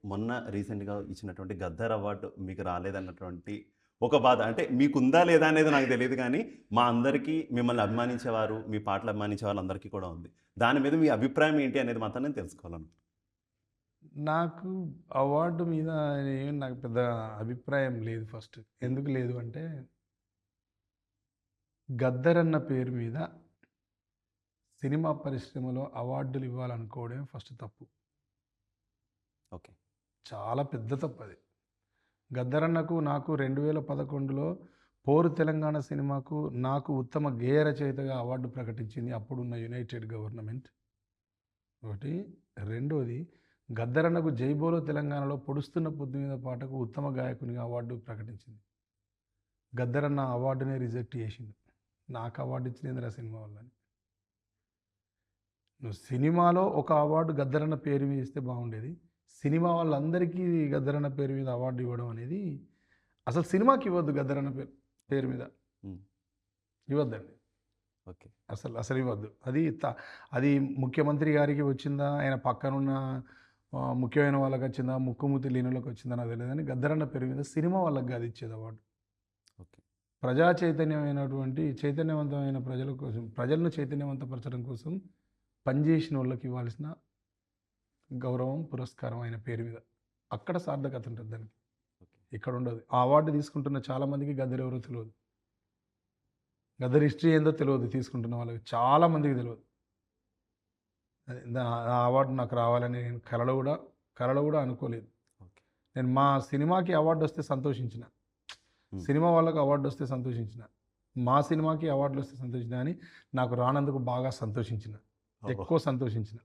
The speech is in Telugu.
మొన్న రీసెంట్‌గా ఇచ్చినటువంటి 'గద్దర్' అవార్డ్ మీకు రాలేదన్నటువంటి ఒక బాధ. అంటే మీకుందా లేదా అనేది నాకు తెలీదు గానీ, మా అందరికీ మిమ్మల్ని అభిమానించేవారు, మీ పాటలు అభిమానించే వాళ్ళందరికీ కూడా ఉంది. దాని మీద మీ అభిప్రాయం ఏంటి అనేది మాత్రం నేను తెలుసుకోవాలనుకుంటున్నాను. నాకు అవార్డు మీద నాకు పెద్ద అభిప్రాయం లేదు ఫస్ట్. హ్మ్. ఎందుకు లేదు అంటే, 'గద్దర్' అన్న పేరు మీద సినిమా పరిశ్రమలో అవార్డులు ఇవ్వాలనుకోవడమే ఫస్ట్ తప్పు. ఓకే. చాలా పెద్ద తప్పది. 'గద్దర్' అన్నకు నాకు 2011లో 'పోరు తెలంగాణ' సినిమాకు నాకు ఉత్తమ గేయ రచయితగా అవార్డు ప్రకటించింది అప్పుడున్న యునైటెడ్ గవర్నమెంట్. ఒకటి. రెండోది 'గద్దర్' అన్నకు 'జై బోలో తెలంగాణలో' 'పొడుస్తున్న పొద్దు మీద' పాటకు ఉత్తమ గాయకునిగా అవార్డు ప్రకటించింది. 'గద్దర్' అన్న అవార్డునే రిజెక్ట్ చేసిండు. నాకు అవార్డు ఇచ్చినేందిరా సినిమా వల్లని. నువ్వు సినిమాలో ఒక అవార్డు 'గద్దర్' అన్న పేరు మీద ఇస్తే బాగుండేది. సినిమా వాళ్ళందరికీ 'గద్దర్' అన్న పేరు మీద అవార్డు ఇవ్వడం అనేది అసలు సినిమాకి ఇవ్వద్దు 'గద్దర్' అన్న పేరు మీద. హ్మ్. ఇవ్వద్దండి. ఓకే. అసలు ఇవ్వద్దు. అది ముఖ్యమంత్రి గారికి వచ్చిందా? ఆయన పక్కనున్న ముఖ్యమైన వాళ్ళకొచ్చిందా? ముక్కుమూతి లేనోళ్ళకొచ్చిందా నాకు తెలీదు గానీ 'గద్దర్' అన్న పేరు మీద సినిమా వాళ్ళకి కాదు ఇచ్చేది అవార్డు. ఓకే. ప్రజా చైతన్యమైనటువంటి చైతన్యవంతమైన ప్రజల కోసం, ప్రజలను చైతన్యవంతపరచడం కోసం పనిచేసినోళ్ళకి ఇవ్వాల్సిన గౌరవం, పురస్కారం ఆయన పేరు మీద. అక్కడ సార్థకత ఉంటది దానికి. ఓకే. ఇక్కడుండదు. ఆ అవార్డు తీసుకుంటున్న చాలా మందికి 'గద్దర్' ఎవరో తెలవదు. 'గద్దర్' హిస్టరీ ఏందో తెలవదు తీసుకుంటున్న వాళ్ళకి. చాలా మందికి తెలవదు. అది ఆ అవార్డు నాకు రావాలని నేను కలలో గూడా అనుకోలేదు. ఓకే. నేను మా సినిమాకి అవార్డొస్తే సంతోషించిన. హ్మ్. సినిమా వాళ్ళకి అవార్డొస్తే సంతోషించిన. మా సినిమాకి అవార్డులొస్తే సంతోషించిన గానీ, నాకు రానందుకు బాగా సంతోషించిన. ఓహ్! ఎక్కువ సంతోషించిన.